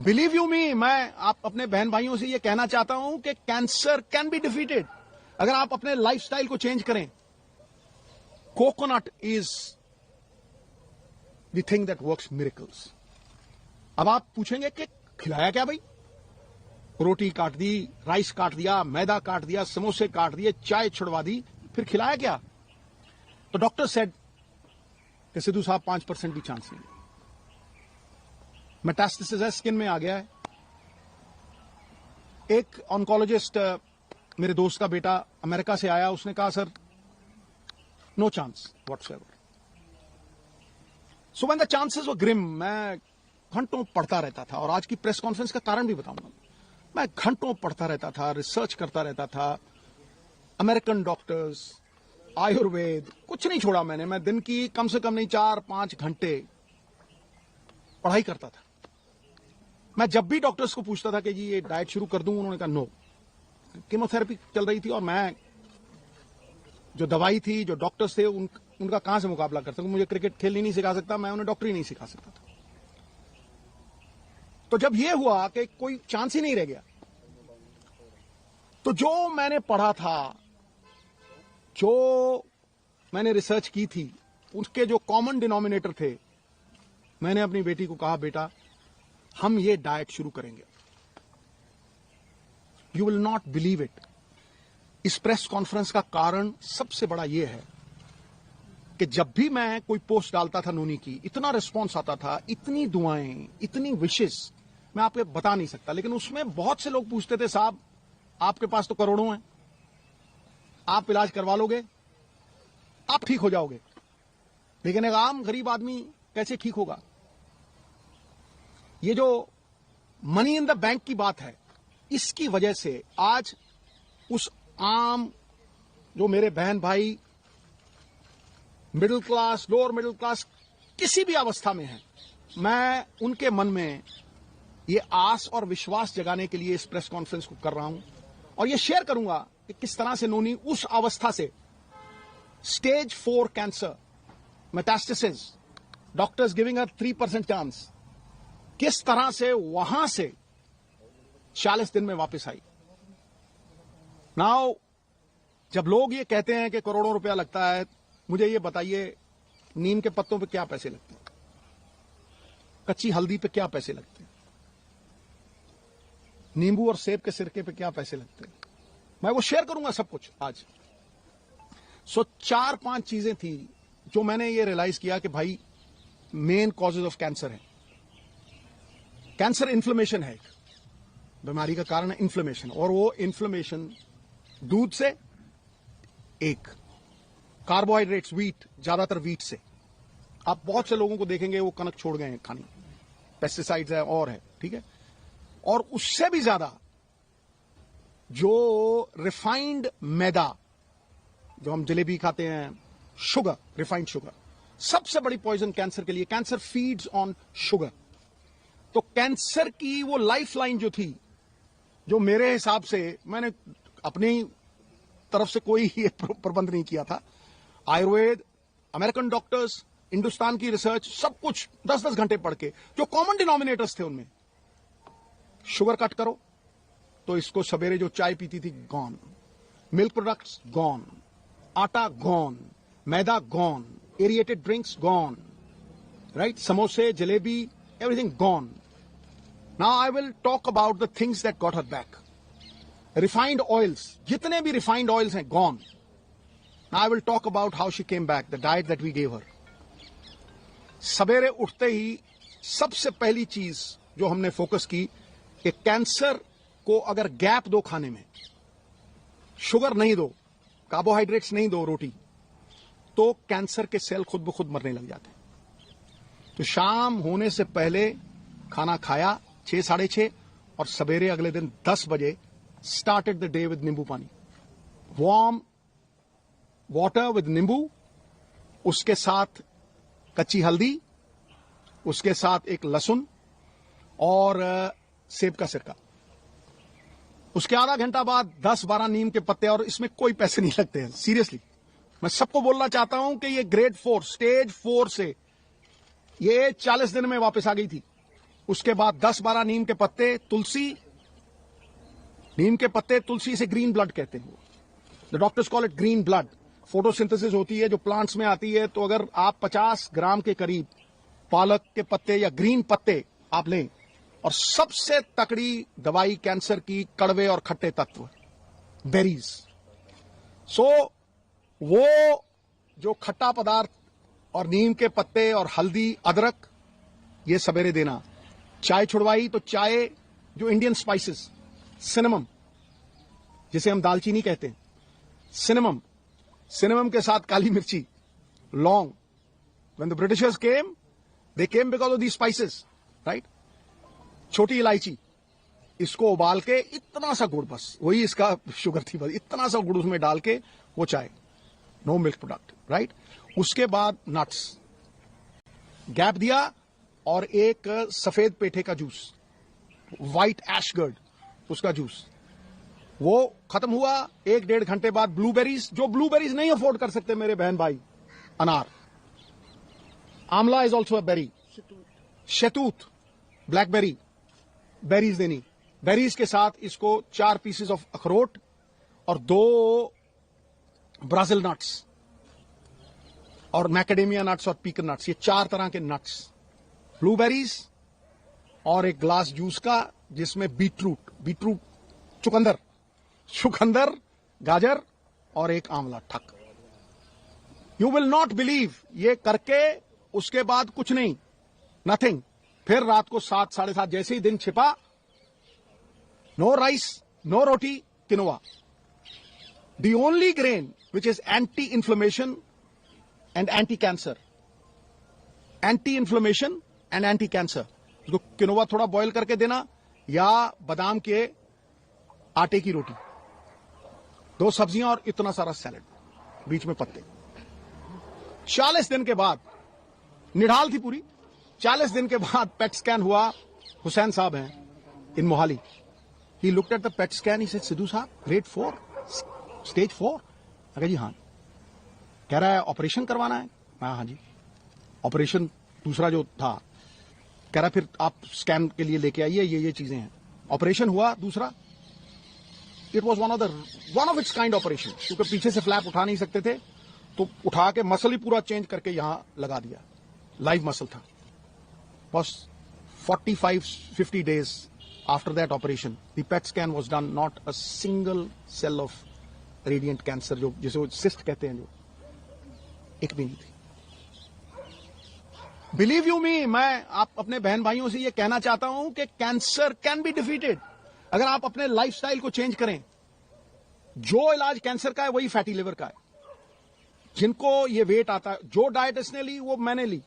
Believe you मी, मैं आप अपने बहन भाइयों से ये कहना चाहता हूं कि कैंसर कैन बी डिफीटेड अगर आप अपने लाइफस्टाइल को चेंज करें। Coconut is the thing that works miracles. अब आप पूछेंगे कि खिलाया क्या भाई? रोटी काट दी, राइस काट दिया, मैदा काट दिया, समोसे काट दिए, चाय छुड़वा दी, फिर खिलाया क्या? तो डॉक्टर सेड कि सिद्धू साहब 5% भी चांस नहीं, मेटास्टेसिस है, स्किन में आ गया है। एक ऑन्कोलॉजिस्ट, मेरे दोस्त का बेटा अमेरिका से आया, उसने कहा sir no chance whatsoever. So when the chances were grim, मैं घंटों पढ़ता रहता था, और आज की प्रेस कॉन्फ्रेंस का कारण भी बताऊंगा। मैं घंटों पढ़ता रहता था, रिसर्च करता रहता था, अमेरिकन डॉक्टर्स, आयुर्वेद, कुछ नहीं छोड़ा मैंने। मैं दिन की कम से कम नहीं 4-5 घंटे पढ़ाई करता था। मैं जब भी डॉक्टर्स को पूछता था कि जी ये डाइट शुरू कर दूं, उन्होंने कहा नो। कीमोथेरेपी चल रही थी, और मैं जो दवाई थी, जो डॉक्टर्स थे, उनका कहां से मुकाबला कर सकूं? मुझे क्रिकेट खेलनी नहीं सिखा सकता, मैं उन्हें डॉक्टरी नहीं सिखा सकता था। तो जब यह हुआ कि कोई चांस ही नहीं रह गया, तो जो मैंने पढ़ा था, जो मैंने रिसर्च की थी, उसके जो कॉमन डिनोमिनेटर थे, मैंने अपनी बेटी को कहा बेटा हम ये डाइट शुरू करेंगे। You will not believe it. इस प्रेस कॉन्फ्रेंस का कारण सबसे बड़ा यह है कि जब भी मैं कोई पोस्ट डालता था नोनी की, इतना रिस्पॉन्स आता था, इतनी दुआएं, इतनी विशेष, मैं आपको बता नहीं सकता। लेकिन उसमें बहुत से लोग पूछते थे साहब आपके पास तो करोड़ों हैं, आप इलाज करवा लोगे, आप ठीक हो जाओगे, लेकिन एक आम गरीब आदमी कैसे ठीक होगा? ये जो मनी इन द बैंक की बात है, इसकी वजह से आज उस आम जो मेरे बहन भाई middle class, lower middle class, किसी भी अवस्था में है, मैं उनके मन में ये आस और विश्वास जगाने के लिए इस प्रेस कॉन्फ्रेंस को कर रहा हूं, और ये शेयर करूंगा कि किस तरह से नोनी उस अवस्था से, stage 4 cancer, metastasis, doctors giving her 3% chance, किस तरह से वहां से 40 दिन में वापस आई। नाउ जब लोग ये कहते हैं कि करोड़ों रुपया लगता है, मुझे ये बताइए नीम के पत्तों पे क्या पैसे लगते हैं? कच्ची हल्दी पे क्या पैसे लगते हैं? नींबू और सेब के सिरके पे क्या पैसे लगते हैं? मैं वो शेयर करूंगा सब कुछ आज। सो 4-5 चीजें थी जो मैंने ये रियलाइज किया कि भाई मेन कॉजेज ऑफ कैंसर है। कैंसर इन्फ्लेमेशन है, बीमारी का कारण है इन्फ्लेमेशन, और वो इन्फ्लेमेशन दूध से, एक कार्बोहाइड्रेट्स, व्हीट, ज्यादातर व्हीट से। आप बहुत से लोगों को देखेंगे वो कनक छोड़ गए हैं खानी, पेस्टिसाइड्स है और है, ठीक है। और उससे भी ज्यादा जो रिफाइंड मैदा, जो हम जलेबी खाते हैं, शुगर, रिफाइंड शुगर, सबसे बड़ी पॉइजन कैंसर के लिए। Cancer feeds on sugar. तो कैंसर की वो लाइफलाइन जो थी, जो मेरे हिसाब से, मैंने अपनी तरफ से कोई ये प्रबंध नहीं किया था, आयुर्वेद, अमेरिकन डॉक्टर्स, हिंदुस्तान की रिसर्च, सब कुछ 10-10 घंटे पढ़ के, जो कॉमन डिनोमिनेटर्स थे उनमें, शुगर कट करो, तो इसको सवेरे जो चाय पीती थी गॉन, मिल्क प्रोडक्ट्स गॉन, आटा गॉन, मैदा gone, aerated drinks gone, right, समोसे, jalebi, everything gone. Now I will talk about the things that got her back. Refined oils, jitne bhi refined oils hain, gone. Now I will talk about how she came back, the diet that we gave her. सवेरे उठते ही सबसे पहली चीज जो हमने focus की कि cancer को अगर गैप दो खाने में, शुगर नहीं दो, कार्बोहाइड्रेट्स नहीं दो, रोटी, तो कैंसर के सेल खुद ब खुद मरने लग जाते हैं। तो शाम होने से पहले खाना खाया 6-6:30, और सवेरे अगले दिन 10 बजे स्टार्टेड द डे विद नींबू पानी, वार्म वाटर विद नींबू, उसके साथ कच्ची हल्दी, उसके साथ एक लहसुन और सेब का सिरका। उसके आधा घंटा बाद 10-12 नीम के पत्ते, और इसमें कोई पैसे नहीं लगते हैं, सीरियसली। मैं सबको बोलना चाहता हूं कि ये ग्रेड 4, स्टेज 4 से ये 40 दिन में वापस आ गई थी। उसके बाद 10-12 नीम के पत्ते, तुलसी, नीम के पत्ते, तुलसी से ग्रीन ब्लड कहते हैं। The doctors call it green blood. Photosynthesis होती है जो प्लांट्स में आती है, तो अगर आप 50 ग्राम के करीब पालक के पत्ते या ग्रीन पत्ते आप लें, और सबसे तकड़ी दवाई कैंसर की, कड़वे और खट्टे तत्व, बेरीज। सो वो जो खट्टा पदार्थ और नीम के पत्ते और हल्दी, अदरक, ये सवेरे देना। चाय छुड़वाई तो चाय, जो इंडियन स्पाइसेस, सिनेमम जिसे हम दालचीनी कहते हैं, सिनेमम के साथ काली मिर्ची, लौंग। When the Britishers came, they came because of the spices, right. छोटी इलायची, इसको उबाल के इतना सा गुड़, बस वही इसका शुगर थी, बस इतना सा गुड़ उसमें डाल के वो चाय, नो मिल्क प्रोडक्ट, राइट। उसके बाद नट्स, गैप दिया, और एक सफेद पेठे का जूस, व्हाइट एशगर्ड, उसका जूस, वो खत्म हुआ। 1-1.5 घंटे बाद ब्लूबेरीज, जो ब्लूबेरीज नहीं अफोर्ड कर सकते मेरे बहन भाई, अनार, आंवला इज ऑल्सो अ बेरी, शहतूत, ब्लैकबेरी, बेरीज देनी। बेरीज के साथ इसको 4 पीसेस ऑफ अखरोट और 2 ब्राजील नट्स और मैकेडेमिया नट्स और पीकन नट्स, ये 4 तरह के नट्स, ब्लूबेरीज, और एक ग्लास जूस का जिसमें बीटरूट, चुकंदर, गाजर और एक आंवला, ठक। यू विल नॉट बिलीव, ये करके उसके बाद कुछ नहीं, नथिंग। फिर रात को 7, 7:30 जैसे ही दिन छिपा, no rice, no roti, quinoa, the only grain which is anti inflammation and anti cancer, anti inflammation and anti cancer. उसको किनोवा थोड़ा बॉईल करके देना, या बादाम के आटे की रोटी, 2 सब्जियां और इतना सारा सैलेड, बीच में पत्ते। 40 दिन के बाद, निढाल थी पूरी। 40 दिन के बाद पेट स्कैन हुआ। हुसैन साहब हैं in Mohali. He looked at the PET scan, he said, Sidhu साहब, ग्रेड 4, स्टेज 4। अगर जी हाँ। कह रहा है ऑपरेशन करवाना है। मैं हाँ जी। ऑपरेशन दूसरा जो था, कह रहा फिर आप स्कैन के लिए लेके आइए, ये चीजें हैं। ऑपरेशन हुआ दूसरा। It was one of its kind operation, क्योंकि पीछे से फ्लैप उठा नहीं सकते थे, तो उठा के मसल ही पूरा चेंज करके यहां लगा दिया, लाइव मसल था। बस 45-50 days after that operation, the PET scan was done, not a single cell of radiant cancer, जो जिसे वो cyst कहते हैं, जो एक भी नहीं थी। बिलीव यू मी, मैं आप अपने बहन भाइयों से ये कहना चाहता हूं कि कैंसर कैन बी डिफीटेड अगर आप अपने लाइफस्टाइल को चेंज करें। जो इलाज कैंसर का है वही फैटी लिवर का है। जिनको ये वेट आता है, जो डाइट इसने ली वो मैंने ली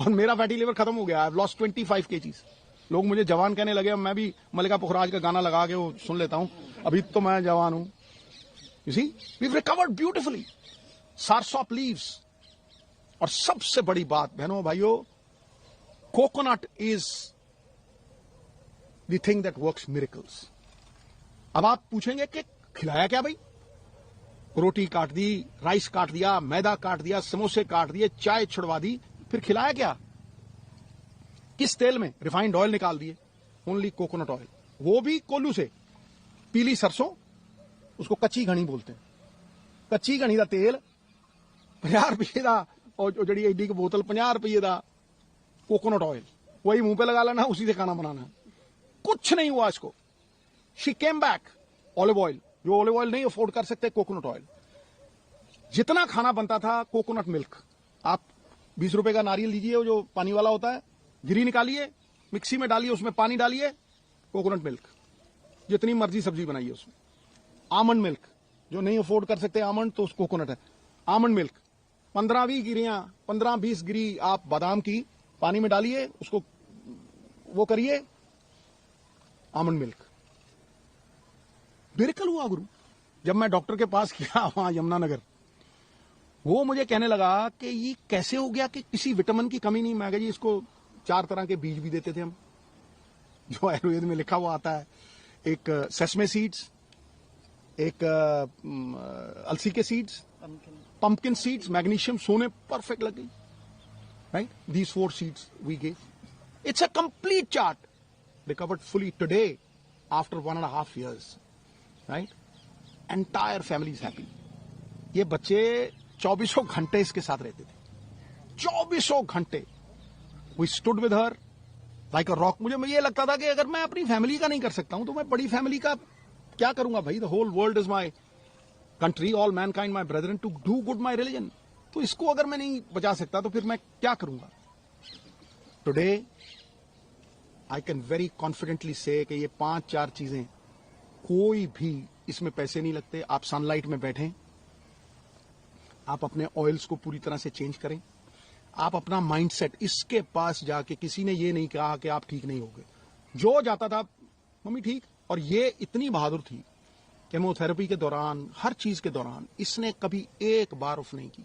और मेरा फैटी लिवर खत्म हो गया। I have lost 25 kgs। लोग मुझे जवान कहने लगे। मैं भी मल्लिका पुखराज का गाना लगा के वो सुन लेता हूं, अभी तो मैं जवान हूं। You see, we have recovered beautifully. Soursop leaves. और सबसे बड़ी बात बहनों भाइयों, coconut is the thing that works miracles. अब आप पूछेंगे कि खिलाया क्या भाई? रोटी काट दी, राइस काट दिया, मैदा काट दिया, समोसे काट दिए, चाय छुड़वा दी, फिर खिलाया क्या? किस तेल में? रिफाइंड ऑयल निकाल दिए, ओनली कोकोनट ऑयल, वो भी कोल्लू से। पीली सरसों, उसको कच्ची घनी बोलते हैं। कच्ची घनी का तेल 50 रुपये का, और जड़ी एडी की बोतल 50 रुपये का कोकोनट ऑयल, वही मुंह पे लगा लेना, उसी से खाना बनाना। कुछ नहीं हुआ इसको। She came back. Olive oil, जो ऑलिव ऑयल नहीं अफोर्ड कर सकते, कोकोनट ऑयल। जितना खाना बनता था, कोकोनट मिल्क। आप 20 रुपए का नारियल लीजिए, वो जो पानी वाला होता है, गिरी निकालिए, मिक्सी में डालिए, उसमें पानी डालिए, कोकोनट मिल्क। जितनी मर्जी सब्जी बनाइए उसमें। आमंड मिल्क, जो नहीं अफोर्ड कर सकते आमंड, तो कोकोनट है। आमंड मिल्क 15-20 गिरियां, 15-20 गिरी आप बादाम की पानी में डालिए, उसको वो करिए, आमंड मिल्क। मिरेकल हुआ गुरु। जब मैं डॉक्टर के पास गया वहां यमुनानगर, वो मुझे कहने लगा कि ये कैसे हो गया कि किसी विटामिन की कमी नहीं। मैं कहा जी, इसको 4 तरह के बीज भी देते थे हम, जो आयुर्वेद में लिखा हुआ आता है। एक सेसमे सीड्स, एक अलसी के सीड्स, पंपकिन सीड्स, मैग्नीशियम, सोने परफेक्ट लग गई। Right, these 4 seeds we gave. It's a complete chart. Recovered fully today after 1.5 years. Right? Entire family is happy. ये बच्चे 24 घंटे इसके साथ रहते थे. 24 घंटे. We stood with her like a rock. मुझे ये लगता था कि अगर मैं अपनी फैमिली का नहीं कर सकता हूं तो मैं बड़ी फैमिली का क्या करूंगा भाई. The whole world is my country, all mankind my brethren, to do good my religion. तो इसको अगर मैं नहीं बचा सकता तो फिर मैं क्या करूंगा. Today I can very confidently say कि ये 5-4 चीजें कोई भी इसमें पैसे नहीं लगते. आप सनलाइट में बैठें, आप अपने ऑयल्स को पूरी तरह से चेंज करें, आप अपना माइंडसेट, इसके पास जाके किसी ने ये नहीं कहा कि आप ठीक नहीं होगे. जो जाता था मम्मी ठीक. और ये इतनी बहादुर थी केमोथेरेपी के दौरान, हर चीज के दौरान इसने कभी एक बार ऑफ नहीं की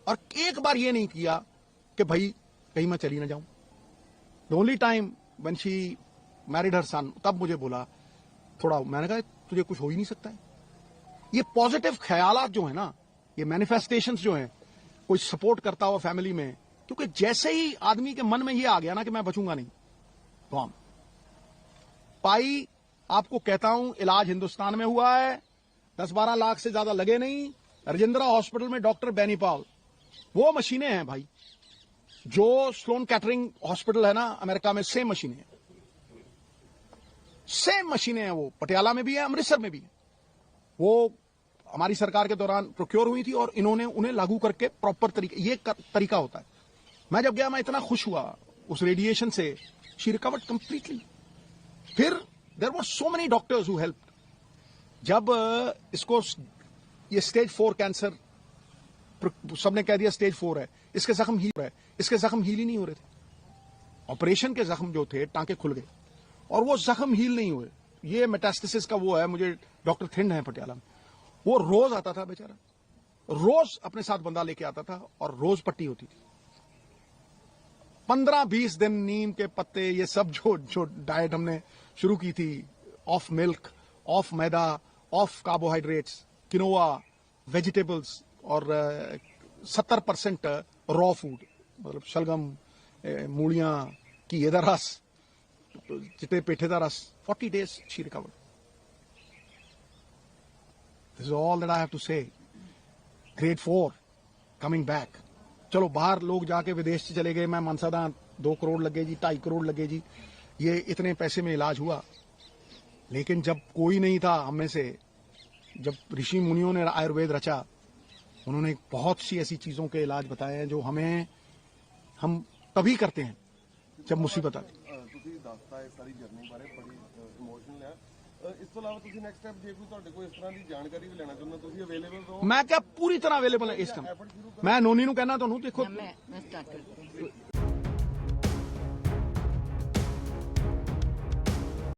और एक बार ये नहीं किया कि भाई कहीं मैं चली ना जाऊं. The only time when she married her son, तब मुझे बोला थोड़ा, मैंने कहा तुझे कुछ हो ही नहीं सकता है. ये पॉजिटिव ख्यालात जो है ना, ये मैनिफेस्टेशंस जो हैं, कोई सपोर्ट करता हुआ फैमिली में, क्योंकि जैसे ही आदमी के मन में ये आ गया ना कि मैं बचूंगा नहीं, तो हम पाई. आपको कहता हूं, इलाज हिंदुस्तान में हुआ है, 10-12 लाख से ज्यादा लगे नहीं. राजेंद्रा हॉस्पिटल में डॉक्टर बेनी पॉल, वो मशीनें हैं भाई जो स्लोन कैटरिंग हॉस्पिटल है ना अमेरिका में, सेम मशीनें हैं. सेम मशीनें हैं. वो पटियाला में भी है, अमृतसर में भी है. वो हमारी सरकार के दौरान प्रोक्योर हुई थी और इन्होंने उन्हें लागू करके प्रॉपर तरीके, ये तरीका होता है. मैं जब गया मैं इतना खुश हुआ उस रेडिएशन से. She recovered completely. फिर there were so many doctors who helped. जब इसको ये स्टेज 4 कैंसर, सबने कह दिया स्टेज 4 है, इसके जख्म हील है, इसके जख्म हील ही नहीं हो रहे थे. ऑपरेशन के जख्म जो थे, टांके खुल गए और वो जख्म हील नहीं हुए. ये मेटास्टेसिस का वो है. मुझे डॉक्टर थिंड है पटियाला में, वो रोज आता था बेचारा, रोज अपने साथ बंदा लेके आता था और रोज पट्टी होती थी. 15-20 दिन नीम के पत्ते, ये सब जो डाइट हमने शुरू की थी, of milk, of maida, of carbohydrates, quinoa, vegetables और 70% रॉ फूड, मतलब शलगम, मूलियां की ਇਹਦਾ रस, चिट्टे पेठे का रस. 40 days she recovered. This is all that I have to say. Grade 4 coming back. चलो बाहर लोग जाके विदेश से चले गए. मैं मानसा था 2 करोड़ लगे जी, 2.5 करोड़ लगे जी, ये इतने पैसे में इलाज हुआ. लेकिन जब कोई नहीं था हम में से, जब ऋषि मुनियों ने आयुर्वेद रचा, उन्होंने बहुत सी ऐसी चीजों के इलाज बताए हैं जो हम तभी करते हैं जब मुसीबत आती. ਤੁਸੀਂ ਦੱਸਤਾ ਹੈ ਸਾਰੀ ਜਰਨੀ ਬਾਰੇ, ਬੜੀ ਇਮੋਸ਼ਨਲ ਹੈ. ਇਸ ਤੋਂ ਇਲਾਵਾ ਤੁਸੀਂ ਨੈਕਸਟ ਸਟੈਪ ਜੇ ਕੋਈ ਤੁਹਾਡੇ ਕੋਲ ਇਸ ਤਰ੍ਹਾਂ ਦੀ ਜਾਣਕਾਰੀ ਵੀ ਲੈਣਾ ਚਾਹੁੰਦਾ, ਤੁਸੀਂ ਅਵੇਲੇਬਲ ਰਹੋ. ਮੈਂ ਕਿਹਾ ਪੂਰੀ ਤਰ੍ਹਾਂ ਅਵੇਲੇਬਲ ਹੈ ਇਸ ਟਾਈਮ. ਮੈਂ ਨੋਨੀ ਨੂੰ ਕਹਿਣਾ ਤੁਹਾਨੂੰ, ਦੇਖੋ मैं स्टार्ट करती हूँ.